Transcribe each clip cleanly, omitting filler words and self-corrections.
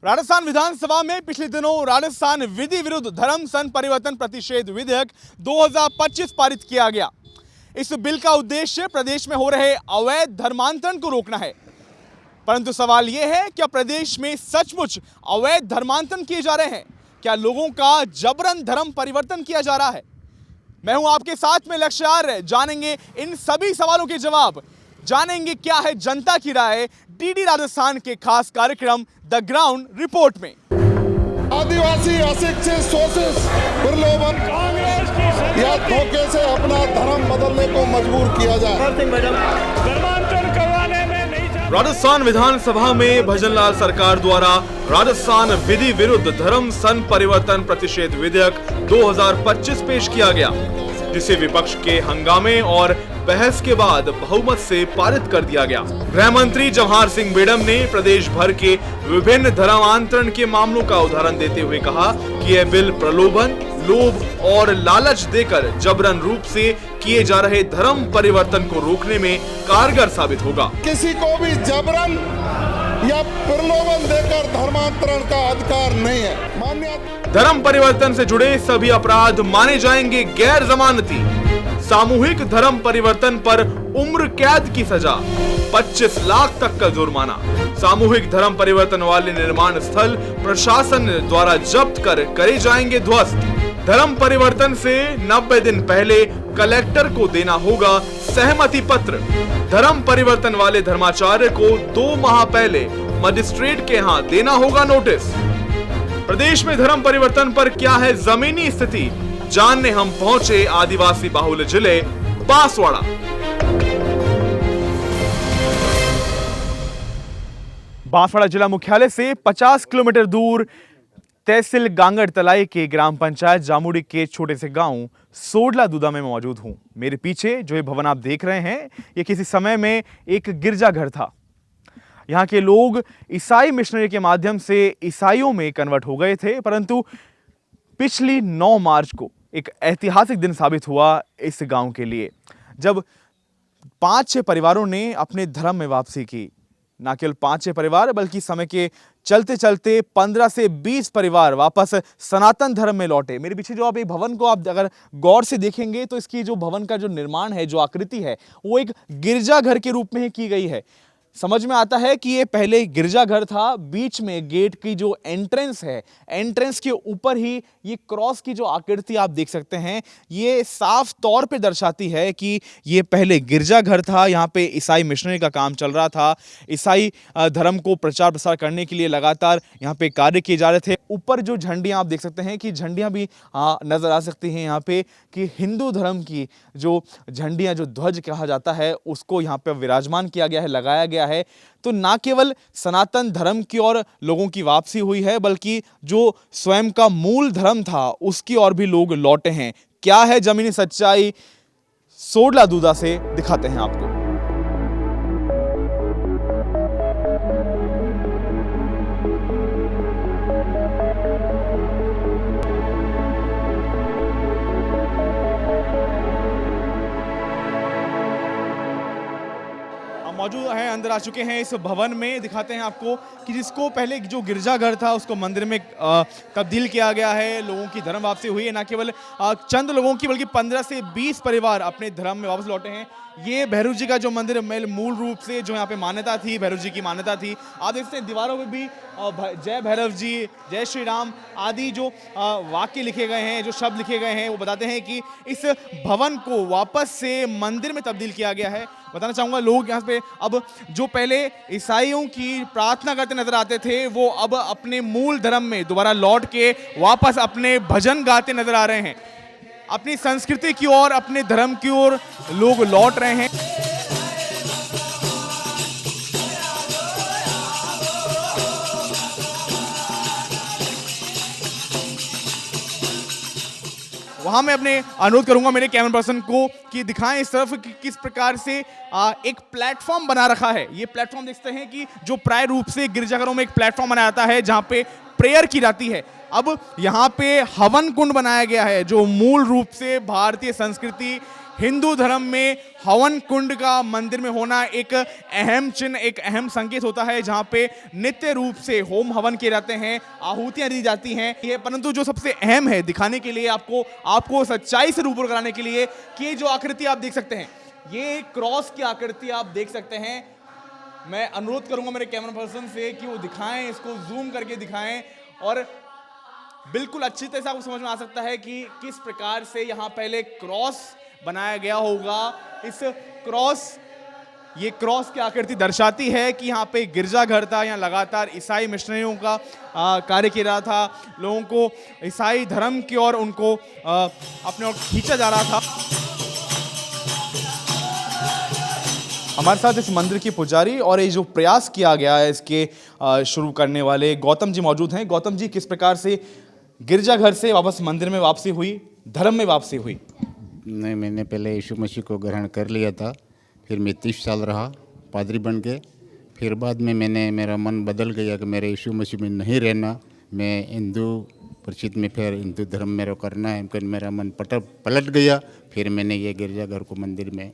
राजस्थान विधानसभा में पिछले दिनों राजस्थान विधि विरुद्ध धर्म सन परिवर्तन प्रतिषेध विधेयक 2025 पारित किया गया। इस बिल का उद्देश्य प्रदेश में हो रहे अवैध धर्मांतरण को रोकना है। परंतु सवाल यह है, क्या प्रदेश में सचमुच अवैध धर्मांतरण किए जा रहे हैं? क्या लोगों का जबरन धर्म परिवर्तन किया जा रहा है? मैं हूं आपके साथ में लक्ष्य आर्य। जानेंगे इन सभी सवालों के जवाब, जानेंगे क्या है जनता की राय डीडी राजस्थान के खास कार्यक्रम द ग्राउंड रिपोर्ट में। आदिवासी अशिक्षित शोषित प्रलोभन या धोखे से अपना धर्म बदलने को मजबूर किया जाए। राजस्थान विधानसभा में भजनलाल सरकार द्वारा राजस्थान विधि विरुद्ध धर्म सन परिवर्तन प्रतिषेध विधेयक 2025 पेश किया गया, जिसे विपक्ष के हंगामे और बहस के बाद बहुमत से पारित कर दिया गया। गृह मंत्री जवाहर सिंह बेडम ने प्रदेश भर के विभिन्न धर्मांतरण के मामलों का उदाहरण देते हुए कहा कि यह बिल प्रलोभन, लोभ और लालच देकर जबरन रूप से किए जा रहे धर्म परिवर्तन को रोकने में कारगर साबित होगा। किसी को भी जबरन या प्रलोभन देकर धर्मांतरण का अधिकार नहीं है। मान्य धर्म परिवर्तन से जुड़े सभी अपराध माने जाएंगे गैर जमानती। सामूहिक धर्म परिवर्तन पर उम्र कैद की सजा, 25 लाख तक का जुर्माना। सामूहिक धर्म परिवर्तन वाले निर्माण स्थल प्रशासन द्वारा जब्त कर करे जाएंगे ध्वस्त। धर्म परिवर्तन से 90 दिन पहले कलेक्टर को देना होगा सहमति पत्र। धर्म परिवर्तन वाले धर्माचार्य को 2 माह पहले मजिस्ट्रेट के यहाँ देना होगा नोटिस। प्रदेश में धर्म परिवर्तन पर क्या है जमीनी स्थिति, जानने हम पहुंचे आदिवासी बाहुल्य जिले बांसवाड़ा। बांसवाड़ा जिला मुख्यालय से 50 किलोमीटर दूर तहसील गांगड़ तलाई के ग्राम पंचायत जामुड़ी के छोटे से गांव सोडला दूदा में मौजूद हूं। मेरे पीछे जो ये भवन आप देख रहे हैं, ये किसी समय में एक गिरजाघर था। यहाँ के लोग ईसाई मिशनरी के माध्यम से ईसाइयों में कन्वर्ट हो गए थे, परंतु पिछली 9 मार्च को एक ऐतिहासिक दिन साबित हुआ इस गांव के लिए, जब 5-6 परिवारों ने अपने धर्म में वापसी की। न केवल 5-6 परिवार, बल्कि समय के चलते चलते 15 से 20 परिवार वापस सनातन धर्म में लौटे। मेरे पीछे जो आप एक भवन को आप अगर गौर से देखेंगे तो इसकी जो भवन का जो निर्माण है, जो आकृति है, वो एक गिरजाघर के रूप में ही की गई है। समझ में आता है कि ये पहले गिरजाघर था। बीच में गेट की जो एंट्रेंस है, एंट्रेंस के ऊपर ही ये क्रॉस की जो आकृति आप देख सकते हैं, ये साफ तौर पे दर्शाती है कि ये पहले गिरजाघर था। यहाँ पे ईसाई मिशनरी का काम चल रहा था। ईसाई धर्म को प्रचार प्रसार करने के लिए लगातार यहाँ पे कार्य किए जा रहे थे। ऊपर जो झंडियाँ आप देख सकते हैं कि झंडियाँ भी नजर आ सकती हैं यहाँ पे, कि हिंदू धर्म की जो झंडियाँ, जो ध्वज कहा जाता है, उसको यहाँ पे विराजमान किया गया है, लगाया गया है। तो ना केवल सनातन धर्म की ओर लोगों की वापसी हुई है, बल्कि जो स्वयं का मूल धर्म था उसकी ओर भी लोग लौटे हैं। क्या है जमीनी सच्चाई, सोडला दूदा से दिखाते हैं आपको। मौजूद हैं, अंदर आ चुके हैं इस भवन में। दिखाते हैं आपको कि जिसको पहले जो गिरजाघर था उसको मंदिर में तब्दील किया गया है। लोगों की धर्म वापसी हुई है, ना केवल चंद लोगों की, बल्कि 15 से 20 परिवार अपने धर्म में वापस लौटे हैं। ये भैरव जी का जो मंदिर मूल रूप से जो यहाँ पे मान्यता थी, भैरव जी की मान्यता थी। आप देख सकते हैं दीवारों पे भी जय भैरव जी, जय श्री राम आदि जो वाक्य लिखे गए हैं, जो शब्द लिखे गए हैं, वो बताते हैं कि इस भवन को वापस से मंदिर में तब्दील किया गया है। बताना चाहूँगा, लोग यहाँ पे अब जो पहले ईसाइयों की प्रार्थना करते नजर आते थे, वो अब अपने मूल धर्म में दोबारा लौट के वापस अपने भजन गाते नजर आ रहे हैं। अपनी संस्कृति की ओर, अपने धर्म की ओर लोग लौट रहे हैं। वहां मैं अपने अनुरोध करूंगा मेरे कैमरा पर्सन को कि दिखाएं इस तरफ कि किस प्रकार से एक प्लेटफॉर्म बना रखा है। ये प्लेटफॉर्म देखते हैं कि जो प्राय रूप से गिरजाघरों में एक प्लेटफॉर्म बनाया जाता है जहां पे प्रेयर की जाती है। अब यहाँ पे हवन कुंड बनाया गया है, जो मूल रूप से भारतीय संस्कृति हिंदू धर्म में हवन कुंड का मंदिर में होना एक अहम चिन्ह, एक अहम संकेत होता है, जहां पे नित्य रूप से होम हवन किए जाते हैं, आहुतियां दी जाती हैं। ये परंतु जो सबसे अहम है दिखाने के लिए, आपको सच्चाई से रूबरू कराने के लिए, कि ये जो आकृति आप देख सकते हैं, ये क्रॉस की आकृति आप देख सकते हैं। मैं अनुरोध करूंगा मेरे कैमरा पर्सन से कि वो दिखाएं, इसको जूम करके दिखाएं, और बिल्कुल अच्छी तरह से आपको समझ में आ सकता है कि किस प्रकार से यहाँ पहले क्रॉस बनाया गया होगा। ये क्रॉस की आकृति दर्शाती है कि यहाँ पे गिरजाघर था, यहाँ लगातार ईसाई मिशनरियों का कार्य किया रहा था, लोगों को ईसाई धर्म की ओर उनको अपने ओर खींचा जा रहा था। हमारे साथ इस मंदिर के पुजारी और ये जो प्रयास किया गया है इसके शुरू करने वाले गौतम जी मौजूद हैं। गौतम जी, किस प्रकार से गिरजाघर से वापस मंदिर में वापसी हुई, धर्म में वापसी हुई? नहीं, मैंने पहले यीशु मसीह को ग्रहण कर लिया था, फिर मैं 30 साल रहा पादरी बन के, फिर बाद में मेरा मन बदल गया कि मेरे यीशु मसीह में नहीं रहना, मैं हिंदू परिचित में फिर हिंदू धर्म मेरा करना है, फिर मेरा मन पलट गया, फिर मैंने ये गिरजाघर को मंदिर में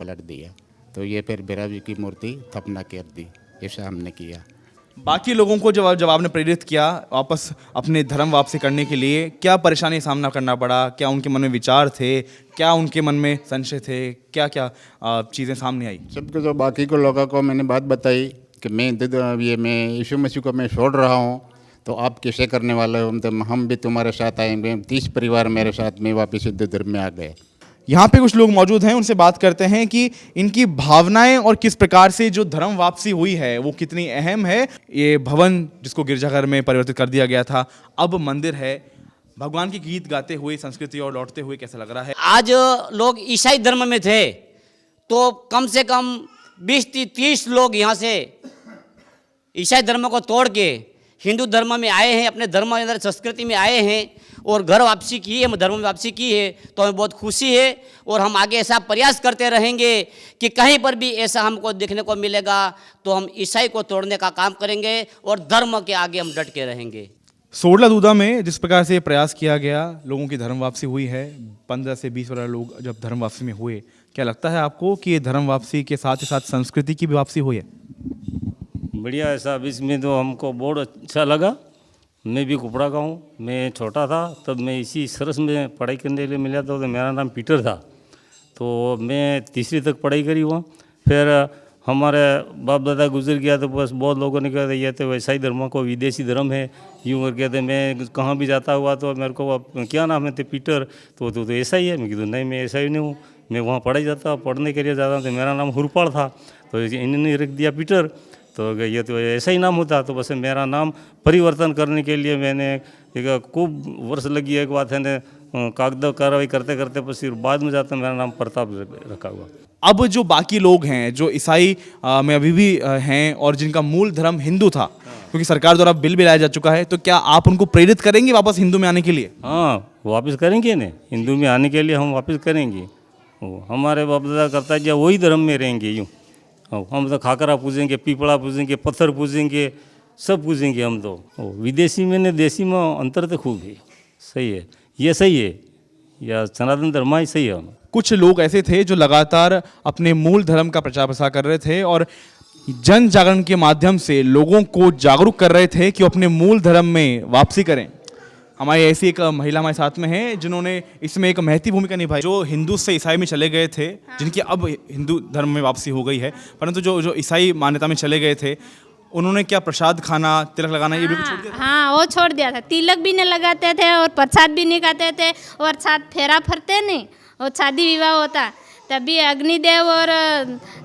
पलट दिया, तो ये फिर भैरव जी की मूर्ति स्थापना कर दी। ऐसा हमने किया। बाकी लोगों को जब आपने प्रेरित किया वापस अपने धर्म वापसी करने के लिए, क्या परेशानी का सामना करना पड़ा? क्या उनके मन में विचार थे? क्या उनके मन में संशय थे? क्या क्या चीज़ें सामने आई? सबको जो बाकी को लोगों को मैंने बात बताई कि मैं यीशु मसीह को मैं छोड़ रहा हूँ, तो आप कैसे करने वाले हो? तो हम भी तुम्हारे साथ आएंगे। 30 परिवार मेरे साथ में वापस हिंदू धर्म में आ गए। यहाँ पे कुछ लोग मौजूद हैं, उनसे बात करते हैं कि इनकी भावनाएं और किस प्रकार से जो धर्म वापसी हुई है वो कितनी अहम है। ये भवन जिसको गिरजाघर में परिवर्तित कर दिया गया था, अब मंदिर है। भगवान के गीत गाते हुए संस्कृति और लौटते हुए कैसा लग रहा है? आज लोग ईसाई धर्म में थे तो कम से कम 20-30 लोग यहाँ से ईसाई धर्म को तोड़ के हिंदू धर्म में आए हैं, अपने धर्म के अंदर संस्कृति में आए हैं और घर वापसी की है, धर्म में वापसी की है, तो हमें बहुत खुशी है। और हम आगे ऐसा प्रयास करते रहेंगे कि कहीं पर भी ऐसा हमको देखने को मिलेगा तो हम ईसाई को तोड़ने का काम करेंगे और धर्म के आगे हम डट के रहेंगे। सोडला दूदा में जिस प्रकार से प्रयास किया गया, लोगों की धर्म वापसी हुई है, 15 से 20 वाला लोग जब धर्म वापसी में हुए, क्या लगता है आपको कि ये धर्म वापसी के साथ ही साथ संस्कृति की भी वापसी हुई है? बढ़िया, ऐसा इसमें तो हमको बहुत अच्छा लगा। मैं भी कुपड़ा का हूँ। मैं छोटा था तब मैं इसी सरस में पढ़ाई करने के लिए मिला था, तो मेरा नाम पीटर था, तो मैं 3री तक पढ़ाई करी हुआ। फिर हमारे बाप दादा गुजर गया तो बस बहुत लोगों ने कहा ये तो वैसा ही धर्म को विदेशी धर्म है, यूँ करके थे। मैं कहाँ भी जाता हुआ तो मेरे को क्या नाम है? तो पीटर। तो ऐसा ही है? मैं कहूँ नहीं, मैं ऐसा ही नहीं हूँ, मैं वहाँ पढ़ने के लिए जाता, तो मेरा नाम हुरपाल था, तो इन्होंने रख दिया पीटर। तो ये तो ऐसा ही नाम होता, तो बस मेरा नाम परिवर्तन करने के लिए मैंने एक खूब वर्ष लगी। एक बात है ने कागज कार्रवाई करते करते बस फिर बाद में जाता मेरा नाम प्रताप रखा हुआ। अब जो बाकी लोग हैं जो ईसाई में अभी भी हैं और जिनका मूल धर्म हिंदू था, क्योंकि सरकार द्वारा बिल भी लाया जा चुका है, तो क्या आप उनको प्रेरित करेंगे वापस हिंदू में आने के लिए? हाँ, वापस करेंगे ना, हिंदू में आने के लिए हम वापस करेंगे। हमारे बाप दादा करता है वही धर्म में रहेंगे। यूँ हम तो खाकरा पूजेंगे, पीपड़ा पूजेंगे, पत्थर पूजेंगे, सब पूजेंगे हम तो। विदेशी में ने देसी में अंतर तो खूब है। सही है, ये सही है, या सनातन धर्म ही सही है। कुछ लोग ऐसे थे जो लगातार अपने मूल धर्म का प्रचार प्रसार कर रहे थे और जन जागरण के माध्यम से लोगों को जागरूक कर रहे थे कि अपने मूल धर्म में वापसी करें। हमारी ऐसी एक महिला हमारे साथ में है जिन्होंने इसमें एक महती भूमिका निभाई, जो हिंदू से ईसाई में चले गए थे, जिनकी अब हिंदू धर्म में वापसी हो गई है, परंतु जो ईसाई मान्यता में चले गए थे, उन्होंने क्या प्रसाद खाना, तिलक लगाना ये बिल्कुल छोड़ दिया था? हाँ, वो छोड़ दिया था। तिलक भी नहीं लगाते थे और प्रसाद भी नहीं खाते थे और साथ फेरा फरते नहीं, और शादी विवाह होता तभी अग्निदेव और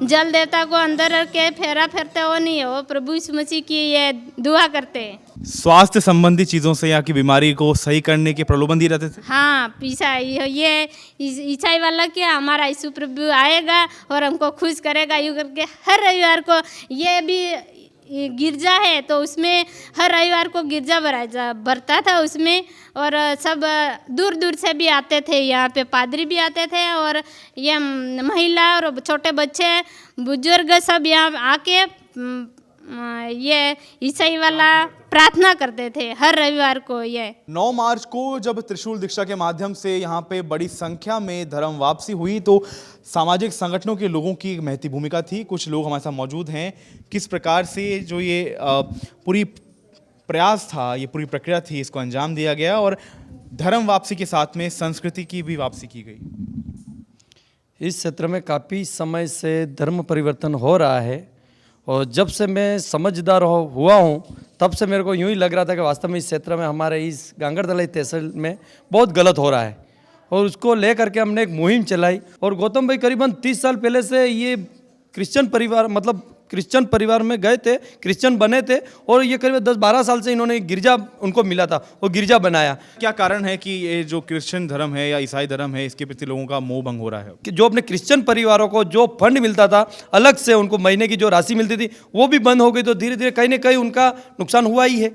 जल देवता को अंदर रख के फेरा फेरते हो नहीं है, वो प्रभु यीशु मसीह की ये दुआ करते हैं। स्वास्थ्य संबंधी चीज़ों से या की बीमारी को सही करने के प्रलोभन दिए रहते थे। हाँ, ये ईसाई वाला क्या, हमारा यीशु प्रभु आएगा और हमको खुश करेगा, यूँ करके हर रविवार को ये भी गिरजा है तो उसमें हर रविवार को गिरजा भरता था उसमें, और सब दूर दूर से भी आते थे, यहाँ पे पादरी भी आते थे और ये महिला और छोटे बच्चे बुजुर्ग सब यहाँ आके ये ईसाई वाला प्रार्थना करते थे हर रविवार को। ये 9 मार्च को जब त्रिशूल दीक्षा के माध्यम से यहाँ पे बड़ी संख्या में धर्म वापसी हुई तो सामाजिक संगठनों के लोगों की एक महती भूमिका थी। कुछ लोग हमारे साथ मौजूद हैं। किस प्रकार से जो ये पूरी प्रयास था, ये पूरी प्रक्रिया थी, इसको अंजाम दिया गया और धर्म वापसी के साथ में संस्कृति की भी वापसी की गई। इस क्षेत्र में काफ़ी समय से धर्म परिवर्तन हो रहा है और जब से मैं समझदार हुआ हूँ तब से मेरे को यूँ ही लग रहा था कि वास्तव में इस क्षेत्र में हमारे इस गांगड़तलाई तहसील में बहुत गलत हो रहा है और उसको ले करके हमने एक मुहिम चलाई। और गौतम भाई करीबन 30 साल पहले से ये क्रिश्चियन परिवार में गए थे, क्रिश्चियन बने थे और ये करीब 10-12 साल से इन्होंने गिरजा उनको मिला था और गिरजा बनाया। क्या कारण है कि ये जो क्रिश्चियन धर्म है या ईसाई धर्म है इसके प्रति लोगों का मोह भंग हो रहा है? कि जो अपने क्रिश्चियन परिवारों को जो फंड मिलता था, अलग से उनको महीने की जो राशि मिलती थी वो भी बंद हो गई, तो धीरे धीरे कहीं ना कहीं उनका नुकसान हुआ ही है।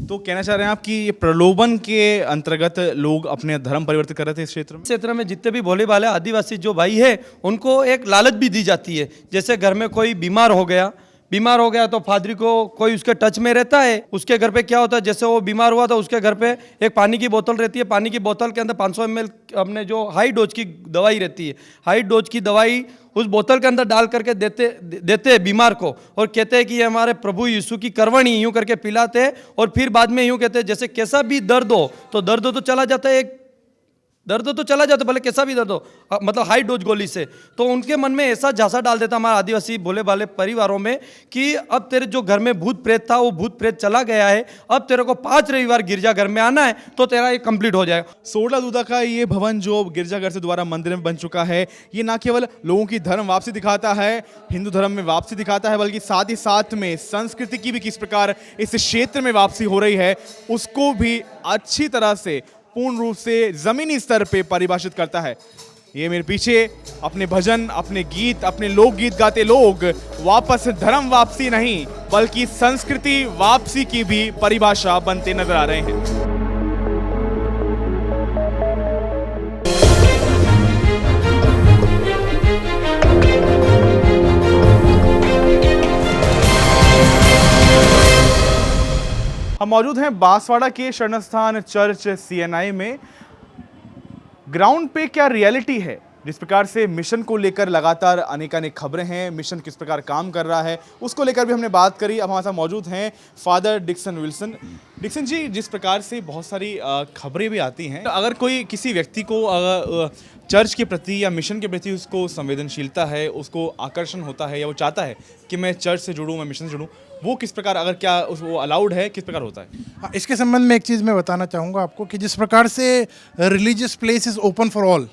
तो कहना चाह रहे हैं आप कि ये प्रलोभन के अंतर्गत लोग अपने धर्म परिवर्तित कर रहे थे इस क्षेत्र में? जितने भी भोले भाले आदिवासी जो भाई है उनको एक लालच भी दी जाती है। जैसे घर में कोई बीमार हो गया तो फादरी को कोई उसके टच में रहता है। उसके घर पे क्या होता है, जैसे वो बीमार हुआ तो उसके घर पे एक पानी की बोतल रहती है, पानी की बोतल के अंदर 500 ml अपने जो हाई डोज की दवाई रहती है, हाई डोज की दवाई उस बोतल के अंदर डाल करके देते हैं बीमार को और कहते हैं कि ये हमारे प्रभु यीशु की करवणी, यूँ करके पिलाते हैं और फिर बाद में यूँ कहते हैं जैसे कैसा भी दर्द हो तो चला जाता है, भले कैसा भी दर्द हो, मतलब हाई डोज गोली से। तो उनके मन में ऐसा झांसा डाल देता हमारा आदिवासी भोले भाले परिवारों में कि अब तेरे जो घर में भूत प्रेत था वो भूत प्रेत चला गया है, अब तेरे को 5 रविवार गिरजा घर में आना है तो तेरा ये कंप्लीट हो जाएगा। सोडला दूधा का ये भवन जो गिरजाघर से दोबारा मंदिर में बन चुका है, ये ना केवल लोगों की धर्म वापसी दिखाता है, हिंदू धर्म में वापसी दिखाता है, बल्कि साथ ही साथ में संस्कृति की भी किस प्रकार इस क्षेत्र में वापसी हो रही है उसको भी अच्छी तरह से पूर्ण रूप से जमीनी स्तर पे परिभाषित करता है। ये मेरे पीछे अपने भजन, अपने गीत, अपने लोकगीत गाते लोग वापस धर्म वापसी नहीं बल्कि संस्कृति वापसी की भी परिभाषा बनते नजर आ रहे हैं। हम मौजूद हैं बांसवाड़ा के शरणस्थान चर्च CNI में। ग्राउंड पे क्या रियलिटी है, जिस प्रकार से मिशन को लेकर लगातार अनेकानेक खबरें हैं, मिशन किस प्रकार काम कर रहा है उसको लेकर भी हमने बात करी। अब हमारे साथ मौजूद हैं फादर डिक्सन विल्सन। डिक्सन जी, जिस प्रकार से बहुत सारी खबरें भी आती हैं, अगर कोई किसी व्यक्ति को चर्च के प्रति या मिशन के प्रति उसको संवेदनशीलता है, उसको आकर्षण होता है या वो चाहता है कि मैं चर्च से जुड़ूँ, मैं मिशन से जुड़ूँ, वो किस प्रकार, अगर क्या वो अलाउड है, किस प्रकार होता है? हाँ, इसके संबंध में एक चीज़ मैं बताना चाहूँगा आपको कि जिस प्रकार से religious place is open for all,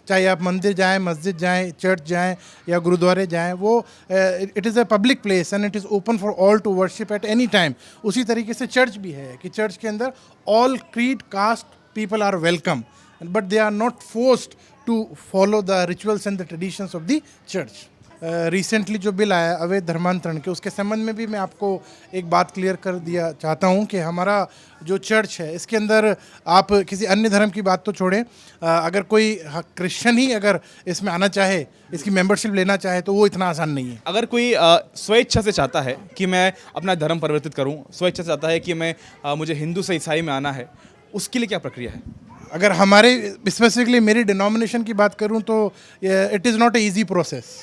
चाहे आप मंदिर जाएं, मस्जिद जाएं, चर्च जाएं या गुरुद्वारे जाएं, वो it is a public place and it is open for all to worship at any time. उसी तरीके से चर्च भी है कि चर्च के अंदर all creed caste people are welcome but they are not forced to follow the rituals and the traditions of the church. Recently जो bill आया अवैध धर्मांतरण के, उसके संबंध में भी मैं आपको एक बात क्लियर कर दिया चाहता हूं कि हमारा जो चर्च है इसके अंदर आप किसी अन्य धर्म की बात तो छोड़ें, अगर कोई क्रिश्चियन ही अगर इसमें आना चाहे, इसकी मेंबरशिप लेना चाहे तो वो इतना आसान नहीं है। अगर कोई स्वेच्छा से चाहता है कि मैं अपना धर्म परिवर्तित करूं, स्वेच्छा से चाहता है कि मैं मुझे हिंदू से ईसाई में आना है, उसके लिए क्या प्रक्रिया है? अगर हमारे स्पेसिफिकली मेरी डिनोमिनेशन की बात करूं तो it is not a easy process.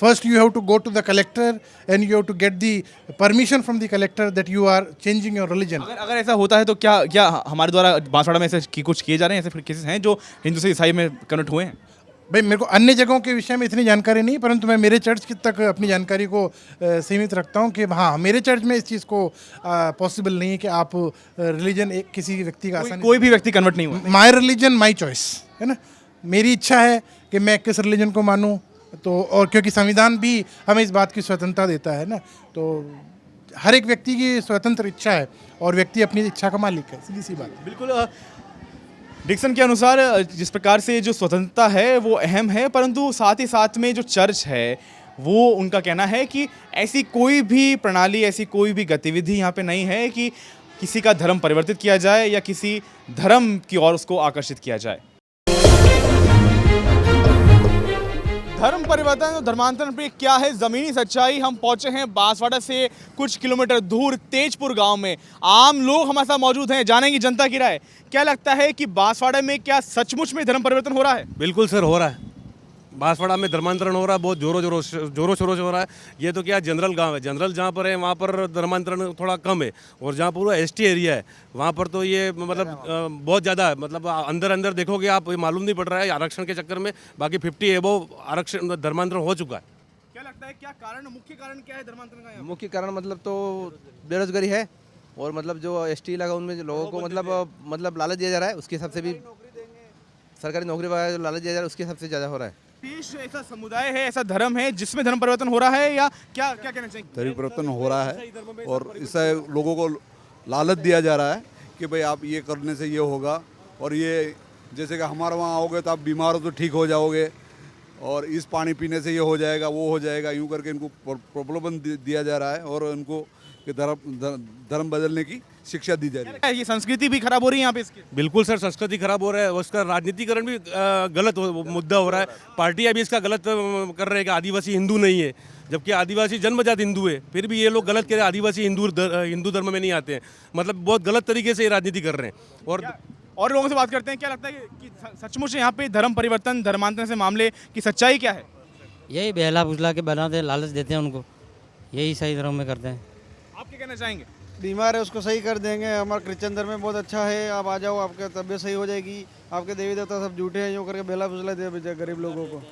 First, you have to go to the collector and you have to get the permission from the collector that you are changing your religion. अगर ऐसा होता है तो क्या हमारे द्वारा बांसवाड़ा में ऐसे कुछ किए जा रहे हैं, ऐसे केसेस हैं जो हिंदू से ईसाई में कन्वर्ट हुए हैं? भाई, मेरे को अन्य जगहों के विषय में इतनी जानकारी नहीं, परंतु मैं मेरे चर्च तक अपनी जानकारी को सीमित रखता हूँ कि हाँ, मेरे चर्च में इस चीज़ को पॉसिबल नहीं है कि आप रिलीजन एक किसी व्यक्ति का आसानी, कोई भी व्यक्ति कन्वर्ट नहीं हुआ। माई रिलीजन माई चॉइस है ना, मेरी इच्छा है कि मैं किस रिलीजन को मानूँ, तो और क्योंकि संविधान भी हमें इस बात की स्वतंत्रता देता है ना, तो हर एक व्यक्ति की स्वतंत्र इच्छा है और व्यक्ति अपनी इच्छा का मालिक है, सीधी सी बात है। बिल्कुल। डिक्सन के अनुसार जिस प्रकार से जो स्वतंत्रता है वो अहम है, परंतु साथ ही साथ में जो चर्च है वो, उनका कहना है कि ऐसी कोई भी प्रणाली, ऐसी कोई भी गतिविधि यहाँ पे नहीं है कि किसी का धर्म परिवर्तित किया जाए या किसी धर्म की ओर उसको आकर्षित किया जाए। धर्म परिवर्तन और धर्मांतरण पे क्या है जमीनी सच्चाई। हम पहुंचे हैं बांसवाड़ा से कुछ किलोमीटर दूर तेजपुर गांव में। आम लोग हमारे साथ मौजूद हैं, जानेंगे जनता की राय। क्या लगता है कि बांसवाड़ा में क्या सचमुच में धर्म परिवर्तन हो रहा है? बिल्कुल सर, हो रहा है। बांसवाड़ा में धर्मांतरण हो रहा है, बहुत जोरों शोरों से हो रहा है। ये तो क्या जनरल गांव है, जनरल जहाँ पर है वहाँ पर धर्मांतरण थोड़ा कम है, और जहाँ पूरा एसटी एरिया है वहाँ पर तो ये मतलब बहुत ज़्यादा है। मतलब अंदर देखोगे आप, ये मालूम नहीं पड़ रहा है आरक्षण के चक्कर में, बाकी 50 एबव आरक्षण धर्मांतरण हो चुका है। क्या लगता है क्या कारण, मुख्य कारण क्या है धर्मांतरण का? मुख्य कारण मतलब तो बेरोजगारी है, और मतलब जो एसटी इलाका उनमें जो लोगों को मतलब लालच दिया जा रहा है, उसके हिसाब से भी सरकारी नौकरी वगैरह जो लालच दिया जा रहा है उसके हिसाब से ज़्यादा हो रहा है। देश ऐसा समुदाय है, ऐसा धर्म है जिसमें धर्म परिवर्तन हो रहा है, या क्या क्या कहना चाहिए? धर्म परिवर्तन हो रहा है और इससे लोगों को लालच दिया जा रहा है कि भाई आप ये करने से ये होगा, और ये जैसे कि हमारे वहाँ आओगे तो आप बीमार हो तो ठीक हो जाओगे, और इस पानी पीने से ये हो जाएगा, वो हो जाएगा, यूँ करके इनको प्रलोभन दिया जा रहा है और इनको कि धर्म बदलने की शिक्षा दी जा रही है। ये संस्कृति भी खराब हो रही है यहाँ पे इसकी। बिल्कुल सर, संस्कृति खराब हो रहा है, उसका राजनीतिकरण भी गलत मुद्दा हो रहा है। पार्टियां भी इसका गलत कर रहे हैं कि आदिवासी हिंदू नहीं है, जबकि आदिवासी जन्मजात हिंदू है, फिर भी ये लोग गलत कह रहे हैं आदिवासी हिंदू धर्म में नहीं आते हैं। मतलब बहुत गलत तरीके से ये राजनीति कर रहे हैं। और लोगों से बात करते हैं, क्या लगता है कि सचमुच यहाँ पे धर्म परिवर्तन धर्मांतरण से मामले की सच्चाई क्या है? यही बहला फुसला के बनाते, लालच देते हैं उनको, यही सही धर्म में करते हैं। आप क्या कहना चाहेंगे? बीमार है उसको सही कर देंगे, हमारा क्रिश्चियन धर्म में बहुत अच्छा है, आप आ जाओ, आपका तबीयत सही हो जाएगी, आपके देवी देवता सब झूठे हैं, यूँ करके बेला फुसला दे गरीब लोगों को,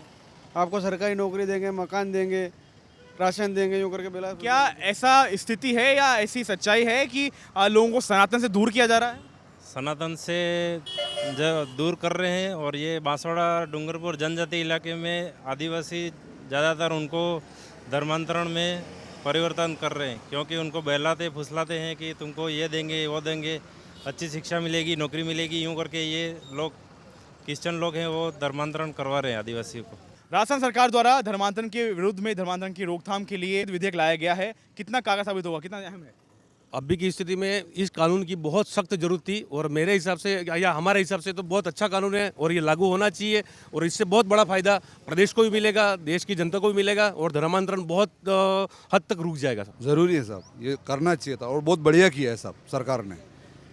आपको सरकारी नौकरी देंगे, मकान देंगे, राशन देंगे, यूँ करके बेला। क्या ऐसा स्थिति है या ऐसी सच्चाई है कि लोगों को सनातन से दूर किया जा रहा है? सनातन से जो दूर कर रहे हैं, और ये बांसवाड़ा डूंगरपुर जनजाति इलाके में आदिवासी ज़्यादातर उनको धर्मांतरण में परिवर्तन कर रहे हैं, क्योंकि उनको बहलाते फुसलाते हैं कि तुमको ये देंगे वो देंगे, अच्छी शिक्षा मिलेगी, नौकरी मिलेगी, यूँ करके ये लोग क्रिश्चियन लोग हैं वो धर्मांतरण करवा रहे हैं आदिवासियों को। राजस्थान सरकार द्वारा धर्मांतरण के विरुद्ध में धर्मांतरण की रोकथाम के लिए विधेयक लाया गया है, कितना कारगर साबित होगा, कितना अहम है? अभी की स्थिति में इस कानून की बहुत सख्त जरूरत थी, और मेरे हिसाब से या हमारे हिसाब से तो बहुत अच्छा कानून है, और ये लागू होना चाहिए, और इससे बहुत बड़ा फायदा प्रदेश को भी मिलेगा, देश की जनता को भी मिलेगा, और धर्मांतरण बहुत हद तक रुक जाएगा। ज़रूरी है साहब, ये करना चाहिए था, और बहुत बढ़िया किया है साहब सरकार ने,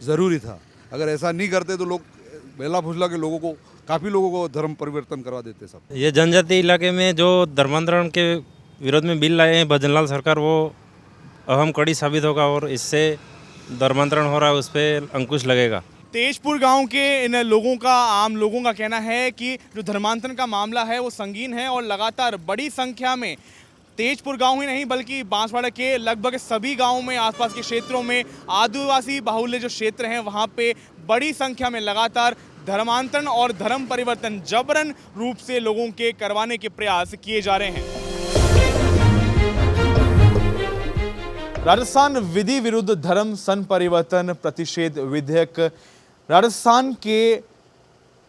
ज़रूरी था। अगर ऐसा नहीं करते तो लोग बेला फुसला के लोगों को, काफ़ी लोगों को धर्म परिवर्तन करवा देते साहब। ये जनजाति इलाके में जो धर्मांतरण के विरोध में बिल लाए हैं भजनलाल सरकार, वो अहम कड़ी साबित होगा, और इससे धर्मांतरण हो रहा है उस पर अंकुश लगेगा। तेजपुर गांव के इन लोगों का, आम लोगों का कहना है कि जो धर्मांतरण का मामला है वो संगीन है, और लगातार बड़ी संख्या में तेजपुर गांव ही नहीं बल्कि बांसवाड़ा के लगभग सभी गांवों में, आसपास के क्षेत्रों में, आदिवासी बाहुल्य जो क्षेत्र हैं वहां पे बड़ी संख्या में लगातार धर्मांतरण और धर्म परिवर्तन जबरन रूप से लोगों के करवाने के प्रयास किए जा रहे हैं। राजस्थान विधि विरुद्ध धर्म संपरिवर्तन प्रतिषेध विधेयक राजस्थान के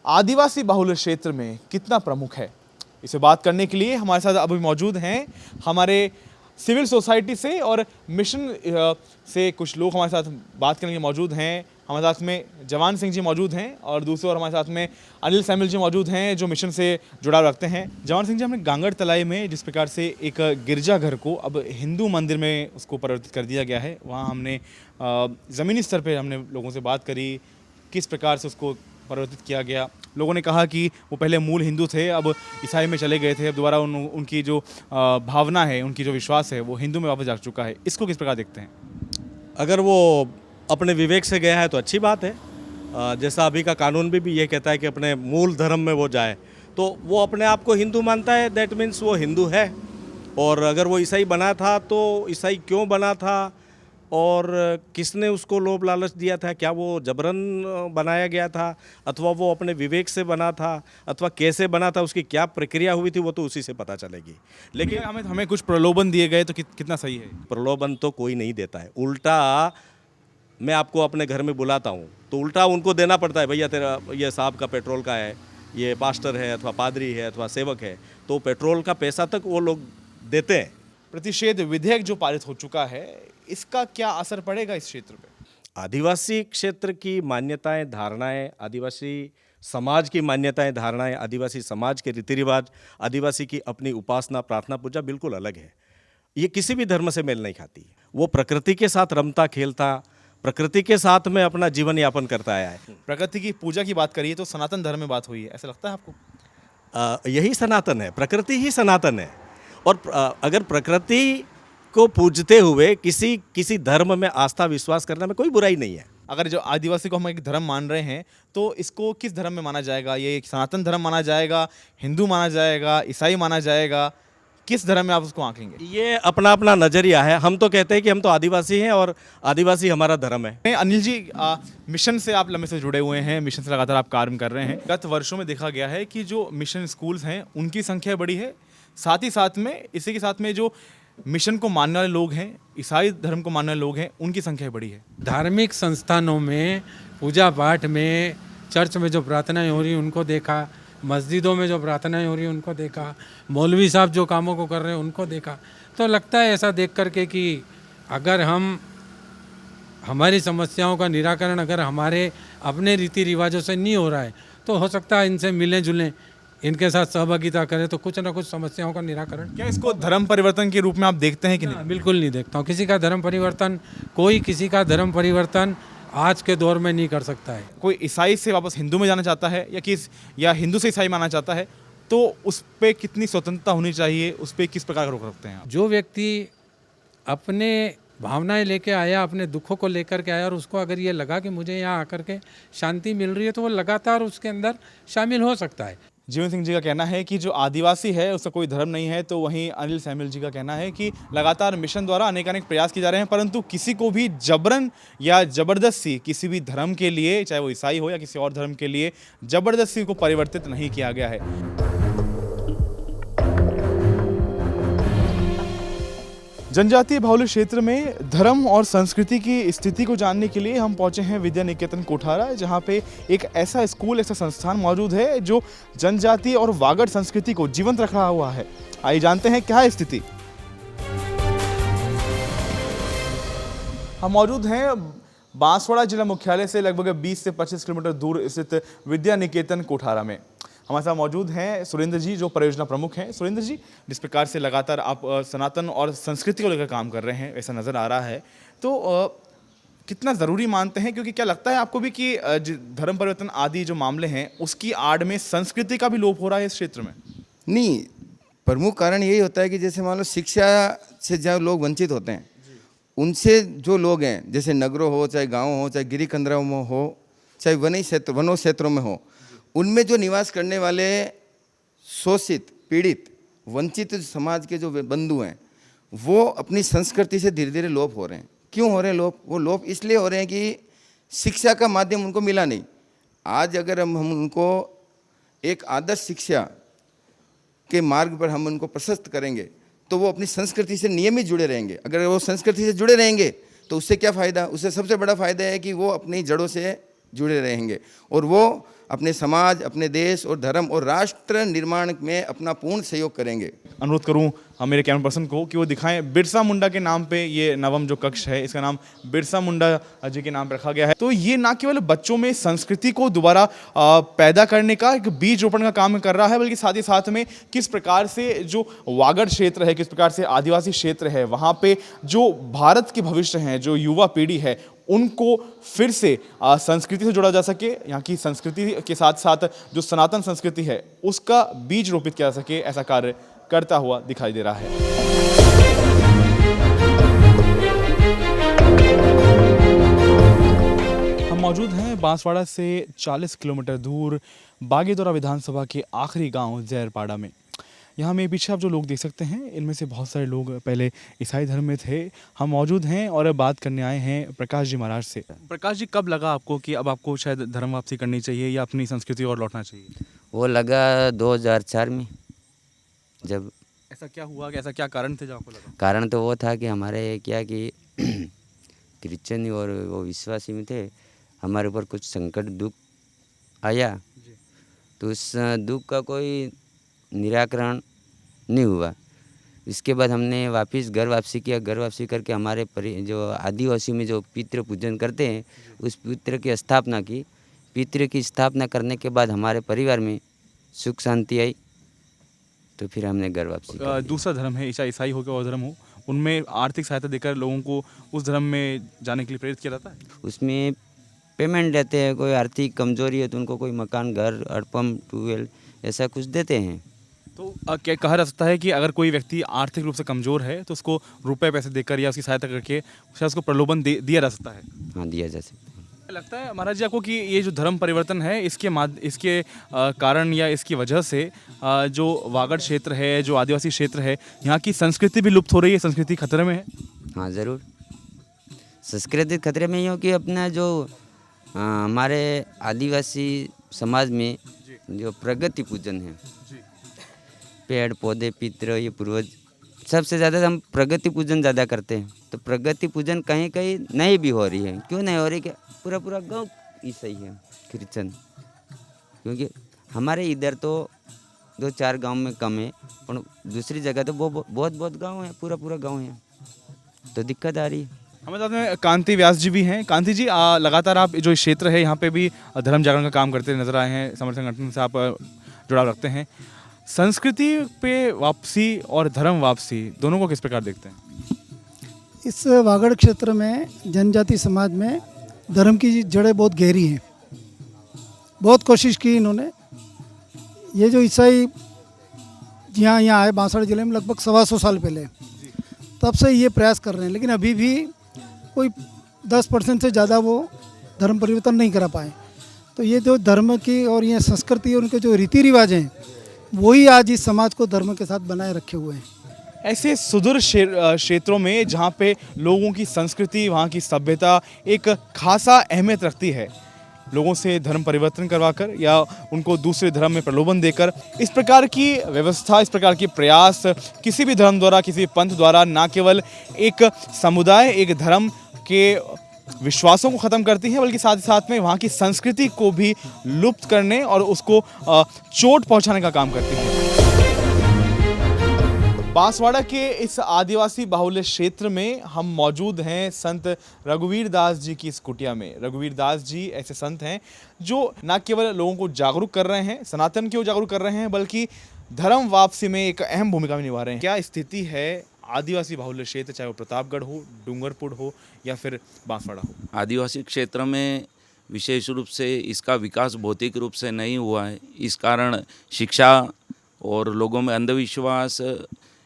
आदिवासी बहुल क्षेत्र में कितना प्रमुख है, इसे बात करने के लिए हमारे साथ अभी मौजूद हैं हमारे सिविल सोसाइटी से और मिशन से कुछ लोग हमारे साथ बात करने के मौजूद हैं। हमारे साथ में जवान सिंह जी मौजूद हैं, और दूसरे और हमारे साथ में अनिल सैमिल जी मौजूद हैं जो मिशन से जुड़ाव रखते हैं। जवान सिंह जी, हमने गांगड़ तलाई में जिस प्रकार से एक गिरजाघर को अब हिंदू मंदिर में उसको परिवर्तित कर दिया गया है, वहाँ हमने ज़मीनी स्तर पर हमने लोगों से बात करी किस प्रकार से उसको परिवर्तित किया गया। लोगों ने कहा कि वो पहले मूल हिंदू थे, अब ईसाई में चले गए थे, अब दोबारा उनकी जो भावना है, उनकी जो विश्वास है वो हिंदू में वापस जा चुका है। इसको किस प्रकार देखते हैं? अगर वो अपने विवेक से गया है तो अच्छी बात है। जैसा अभी का कानून भी ये कहता है कि अपने मूल धर्म में वो जाए, तो वो अपने आप को हिंदू मानता है, दैट मीन्स वो हिंदू है। और अगर वो ईसाई बना था तो ईसाई क्यों बना था, और किसने उसको लोभ लालच दिया था, क्या वो जबरन बनाया गया था अथवा वो अपने विवेक से बना था, अथवा कैसे बना था, उसकी क्या प्रक्रिया हुई थी, वो तो उसी से पता चलेगी। लेकिन हमें कुछ प्रलोभन दिए गए तो कितना सही है? प्रलोभन तो कोई नहीं देता है, उल्टा मैं आपको अपने घर में बुलाता हूँ तो उल्टा उनको देना पड़ता है, भैया तेरा ये साहब का पेट्रोल का है, ये पास्टर है अथवा पादरी है अथवा सेवक है, तो पेट्रोल का पैसा तक वो लोग देते हैं। प्रतिषेध विधेयक जो पारित हो चुका है, इसका क्या असर पड़ेगा इस क्षेत्र पे? आदिवासी क्षेत्र की मान्यताएं, धारणाएं, आदिवासी समाज की मान्यताएं, धारणाएं, आदिवासी समाज के रीति रिवाज, आदिवासी की अपनी उपासना, प्रार्थना, पूजा बिल्कुल अलग है। ये किसी भी धर्म से मेल नहीं खाती। वो प्रकृति के साथ रमता खेलता, प्रकृति के साथ में अपना जीवन यापन करता आया है। प्रकृति की पूजा की बात करिए तो सनातन धर्म में बात हुई है, ऐसा लगता है आपको? यही सनातन है, प्रकृति ही सनातन है। और अगर प्रकृति को पूजते हुए किसी धर्म में आस्था विश्वास करने में कोई बुराई नहीं है। अगर जो आदिवासी को हम एक धर्म मान रहे हैं तो इसको किस धर्म में माना जाएगा? ये एक सनातन धर्म माना जाएगा, हिंदू माना जाएगा, ईसाई माना जाएगा? किस धर्म में आप उसको आंकेंगे? ये अपना अपना नजरिया है। हम तो कहते हैं कि हम तो आदिवासी हैं और आदिवासी हमारा धर्म है। अनिल जी, मिशन से आप लंबे से जुड़े हुए हैं, मिशन से लगातार आप कार्य कर रहे हैं। गत वर्षों में देखा गया है कि जो मिशन स्कूल्स हैं उनकी संख्या बड़ी है, साथ ही साथ में इसी के साथ में जो मिशन को मानने वाले लोग हैं, ईसाई धर्म को मानने वाले लोग हैं, उनकी संख्या बड़ी है। धार्मिक संस्थानों में, पूजा पाठ में, चर्च में जो प्रार्थनाएं हो रही उनको देखा, मस्जिदों में जो प्रार्थनाएं हो रही उनको देखा, मौलवी साहब जो कामों को कर रहे हैं उनको देखा, तो लगता है ऐसा देख करके कि अगर हमारी समस्याओं का निराकरण अगर हमारे अपने रीति रिवाजों से नहीं हो रहा है तो हो सकता है इनसे मिलें जुलें, इनके साथ सहभागिता करें तो कुछ ना कुछ समस्याओं का निराकरण। क्या इसको धर्म परिवर्तन के रूप में आप देखते हैं कि नहीं? बिल्कुल नहीं देखता हूँ किसी का धर्म परिवर्तन। कोई किसी का धर्म परिवर्तन आज के दौर में नहीं कर सकता है। कोई ईसाई से वापस हिंदू में जाना चाहता है या हिंदू से ईसाई मानना चाहता है तो उस पर कितनी स्वतंत्रता होनी चाहिए, उस पर किस प्रकार का रोक रखते हैं आप? जो व्यक्ति अपने भावनाएं लेके आया, अपने दुखों को लेकर के आया और उसको अगर ये लगा कि मुझे यहाँ आकर के शांति मिल रही है तो वो लगातार उसके अंदर शामिल हो सकता है। जीवन सिंह जी का कहना है कि जो आदिवासी है उसका कोई धर्म नहीं है, तो वहीं अनिल सैमुअल जी का कहना है कि लगातार मिशन द्वारा अनेक प्रयास किए जा रहे हैं, परंतु किसी को भी जबरन या जबरदस्ती किसी भी धर्म के लिए, चाहे वो ईसाई हो या किसी और धर्म के लिए, जबरदस्ती को परिवर्तित नहीं किया गया है। जनजातीय बाहुल्य क्षेत्र में धर्म और संस्कृति की स्थिति को जानने के लिए हम पहुंचे हैं विद्या निकेतन कोठारा, जहां पे एक ऐसा स्कूल, ऐसा संस्थान मौजूद है जो जनजातीय और वागड़ संस्कृति को जीवंत रखा हुआ है। आइए जानते हैं क्या है स्थिति। हम मौजूद हैं बांसवाड़ा जिला मुख्यालय से लगभग 20 से 25 किलोमीटर दूर स्थित विद्या निकेतन कोठारा में। हमारे साथ मौजूद हैं सुरेंद्र जी, जो परियोजना प्रमुख हैं। सुरेंद्र जी, जिस प्रकार से लगातार आप सनातन और संस्कृति को लेकर काम कर रहे हैं, ऐसा नज़र आ रहा है, तो कितना ज़रूरी मानते हैं? क्योंकि क्या लगता है आपको भी कि धर्म परिवर्तन आदि जो मामले हैं उसकी आड़ में संस्कृति का भी लोप हो रहा है इस क्षेत्र में? नहीं, प्रमुख कारण यही होता है कि जैसे मान लो शिक्षा से जो लोग वंचित होते हैं, उनसे जो लोग हैं, जैसे नगरों हो, चाहे गाँव हो, चाहे गिरी कंदराओं में हो, चाहे वनों क्षेत्रों में हो, उनमें जो निवास करने वाले शोषित, पीड़ित, वंचित समाज के जो बंधु हैं, वो अपनी संस्कृति से धीरे धीरे लोप हो रहे हैं। क्यों हो रहे हैं लोप? वो लोप इसलिए हो रहे हैं कि शिक्षा का माध्यम उनको मिला नहीं। आज अगर हम उनको एक आदर्श शिक्षा के मार्ग पर हम उनको प्रशस्त करेंगे तो वो अपनी संस्कृति से नियमित जुड़े रहेंगे। अगर वो संस्कृति से जुड़े रहेंगे तो उससे क्या फ़ायदा? उससे सबसे बड़ा फ़ायदा है कि वो अपनी जड़ों से जुड़े रहेंगे और वो अपने समाज, अपने देश और धर्म और राष्ट्र निर्माण में अपना पूर्ण सहयोग करेंगे। अनुरोध करूं मेरे कैमरा पर्सन को कि वो दिखाएं, बिरसा मुंडा के नाम पे ये नवम जो कक्ष है, इसका नाम बिरसा मुंडा जी के नाम पे रखा गया है। तो ये ना केवल बच्चों में संस्कृति को दोबारा पैदा करने का एक बीज रोपण का काम कर रहा है, बल्कि साथ ही साथ में किस प्रकार से जो वागड़ क्षेत्र है, किस प्रकार से आदिवासी क्षेत्र है, वहाँ पे जो भारत के भविष्य हैं, जो युवा पीढ़ी है, उनको फिर से संस्कृति से जोड़ा जा सके, यहाँ की संस्कृति के साथ साथ जो सनातन संस्कृति है उसका बीज रोपित किया जा सके, ऐसा कार्य करता हुआ दिखाई दे रहा है। हम मौजूद हैं बांसवाड़ा से 40 किलोमीटर दूर बागेदोरा विधानसभा के आखिरी गांव जैरपाड़ा में। यहाँ मेरे पीछे आप जो लोग देख सकते हैं, इनमें से बहुत सारे लोग पहले ईसाई धर्म में थे। हम मौजूद हैं और बात करने आए हैं प्रकाश जी महाराज से। प्रकाश जी, कब लगा आपको कि अब आपको शायद धर्म वापसी करनी चाहिए या अपनी संस्कृति और लौटना चाहिए? वो लगा 2004 में। जब ऐसा क्या हुआ, ऐसा क्या कारण थे जो आपको लगा? कारण तो वो था कि हमारे क्या कि क्रिश्चियन और वो विश्वासी में थे, हमारे ऊपर कुछ संकट दुख आया, तो उस दुख का कोई निराकरण नहीं हुआ। इसके बाद हमने वापस घर वापसी किया। घर वापसी करके हमारे जो आदिवासी में जो पितृ पूजन करते हैं, उस पितृ की स्थापना की। पितृ की स्थापना करने के बाद हमारे परिवार में सुख शांति आई, तो फिर हमने घर वापसी कर ली। दूसरा धर्म है, ईसाई हो क्या और धर्म हो, उनमें आर्थिक सहायता देकर लोगों को उस धर्म में जाने के लिए प्रेरित किया जाता है। उसमें पेमेंट देते हैं, कोई आर्थिक कमजोरी है तो उनको कोई मकान, घर, हैंडपम्प, ट्यूबवेल ऐसा कुछ देते हैं। तो क्या कहा जा सकता है कि अगर कोई व्यक्ति आर्थिक रूप से कमजोर है तो उसको रुपए पैसे देकर या उसकी सहायता करके शायद उसको प्रलोभन दिया जा सकता है? हाँ, दिया जा सकता है। लगता है महाराज जी आपको कि ये जो धर्म परिवर्तन है इसके कारण या इसकी वजह से जो वागड़ क्षेत्र है, जो आदिवासी क्षेत्र है, यहाँ की संस्कृति भी लुप्त हो रही है, संस्कृति खतरे में है? हाँ ज़रूर, संस्कृति खतरे में ही हो कि अपना जो हमारे आदिवासी समाज में जो प्रगति पूजन है, पेड़ पौधे पितृ ये पूर्वज, सबसे ज़्यादा हम प्रगति पूजन ज़्यादा करते हैं। तो प्रगति पूजन कहीं कहीं नहीं भी हो रही है। क्यों नहीं हो रही? कि पूरा गांव ईसाई है, क्रिश्चन। क्योंकि हमारे इधर तो 2-4 गांव में कम है, और दूसरी जगह तो बहुत गांव है, पूरा गांव है, तो दिक्कत आ रही है। हमारे साथ में कांति व्यास जी भी हैं। कांति जी, लगातार आप जो क्षेत्र है यहाँ पे भी धर्म जागरण का काम करते नजर आए हैं, समर्थन संगठन से आप जुड़ाव रखते हैं। संस्कृति पे वापसी और धर्म वापसी दोनों को किस प्रकार देखते हैं? इस वागड़ क्षेत्र में जनजाति समाज में धर्म की जड़ें बहुत गहरी हैं। बहुत कोशिश की इन्होंने। ये जो ईसाई यहाँ आए बांसवाड़ा जिले में लगभग 125 साल पहले, तब से ये प्रयास कर रहे हैं, लेकिन अभी भी कोई 10% से ज़्यादा वो धर्म परिवर्तन नहीं करा पाए। तो ये जो धर्म की और ये संस्कृति, उनके जो रीति रिवाज हैं, वही आज इस समाज को धर्म के साथ बनाए रखे हुए हैं। ऐसे सुदूर क्षेत्रों में जहाँ पे लोगों की संस्कृति, वहाँ की सभ्यता एक खासा अहमियत रखती है, लोगों से धर्म परिवर्तन करवाकर या उनको दूसरे धर्म में प्रलोभन देकर इस प्रकार की व्यवस्था, इस प्रकार के प्रयास किसी भी धर्म द्वारा, किसी भी पंथ द्वारा न केवल एक समुदाय, एक धर्म के विश्वासों को ख़त्म करती है, बल्कि साथ ही साथ में वहाँ की संस्कृति को भी लुप्त करने और उसको चोट पहुँचाने का काम करती है। बांसवाड़ा के इस आदिवासी बाहुल्य क्षेत्र में हम मौजूद हैं संत रघुवीर दास जी की इस कुटिया में। रघुवीर दास जी ऐसे संत हैं जो न केवल लोगों को जागरूक कर रहे हैं, सनातन को जागरूक कर रहे हैं, बल्कि धर्म वापसी में एक अहम भूमिका भी निभा रहे हैं। क्या स्थिति है आदिवासी बाहुल्य क्षेत्र, चाहे वो प्रतापगढ़ हो, डूंगरपुर हो या फिर बांसवाड़ा हो? आदिवासी क्षेत्र में विशेष रूप से इसका विकास भौतिक रूप से नहीं हुआ है। इस कारण शिक्षा और लोगों में अंधविश्वास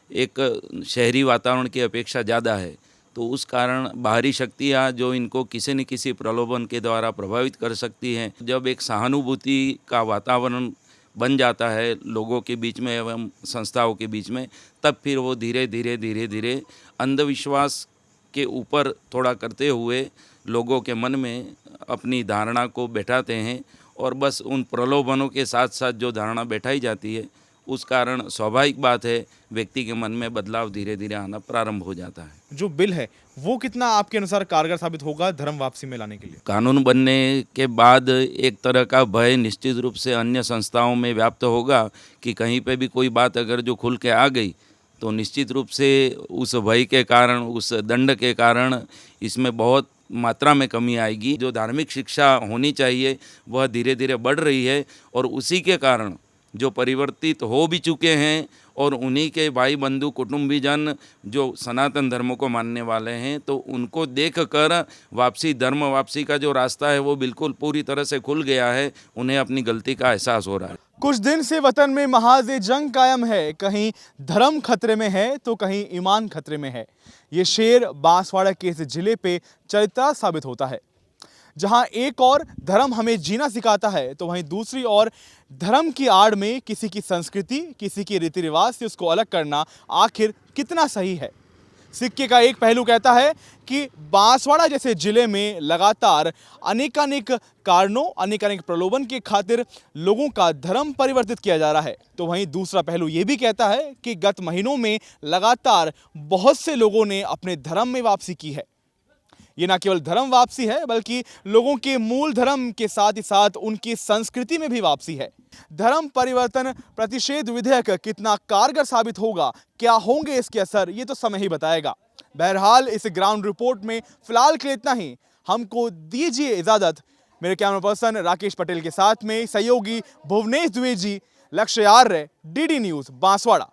एक शहरी वातावरण की अपेक्षा ज़्यादा है। तो उस कारण बाहरी शक्तियाँ जो इनको किसी न किसी प्रलोभन के द्वारा प्रभावित कर सकती हैं, जब एक सहानुभूति का वातावरण बन जाता है लोगों के बीच में एवं संस्थाओं के बीच में, तब फिर वो धीरे धीरे अंधविश्वास के ऊपर थोड़ा करते हुए लोगों के मन में अपनी धारणा को बैठाते हैं, और बस उन प्रलोभनों के साथ साथ जो धारणा बैठाई जाती है, उस कारण स्वाभाविक बात है व्यक्ति के मन में बदलाव धीरे धीरे आना प्रारंभ हो जाता है। जो बिल है वो कितना आपके अनुसार कारगर साबित होगा धर्म वापसी में लाने के लिए? कानून बनने के बाद एक तरह का भय निश्चित रूप से अन्य संस्थाओं में व्याप्त होगा कि कहीं पे भी कोई बात अगर जो खुल के आ गई तो निश्चित रूप से उस भय के कारण, उस दंड के कारण इसमें बहुत मात्रा में कमी आएगी। जो धार्मिक शिक्षा होनी चाहिए वह धीरे धीरे बढ़ रही है, और उसी के कारण जो परिवर्तित हो भी चुके हैं और उन्हीं के भाई बंधु कुटुंबीजन जो सनातन धर्म को मानने वाले हैं, तो उनको देखकर वापसी, धर्म वापसी का जो रास्ता है वो बिल्कुल पूरी तरह से खुल गया है। उन्हें अपनी गलती का एहसास हो रहा है। कुछ दिन से वतन में महाज जंग कायम है, कहीं धर्म खतरे में है तो कहीं ईमान खतरे में है। ये शेर बांसवाड़ा के इस जिले पे चरित्र साबित होता है। जहां एक और धर्म हमें जीना सिखाता है, तो वहीं दूसरी ओर धर्म की आड़ में किसी की संस्कृति, किसी के रीति रिवाज से उसको अलग करना आखिर कितना सही है। सिक्के का एक पहलू कहता है कि बांसवाड़ा जैसे जिले में लगातार अनेकानेक कारणों, अनेकानेक प्रलोभन के खातिर लोगों का धर्म परिवर्तित किया जा रहा है, तो वहीं दूसरा पहलू ये भी कहता है कि गत महीनों में लगातार बहुत से लोगों ने अपने धर्म में वापसी की है। ये न केवल धर्म वापसी है, बल्कि लोगों के मूल धर्म के साथ ही साथ उनकी संस्कृति में भी वापसी है। धर्म परिवर्तन प्रतिषेध विधेयक कितना कारगर साबित होगा, क्या होंगे इसके असर, ये तो समय ही बताएगा। बहरहाल इस ग्राउंड रिपोर्ट में फिलहाल के लिए इतना ही। हमको दीजिए इजाजत। मेरे कैमरा पर्सन राकेश पटेल के साथ में सहयोगी भुवनेश द्विवेदी, लक्ष्य आर्य, डीडी न्यूज, बांसवाड़ा।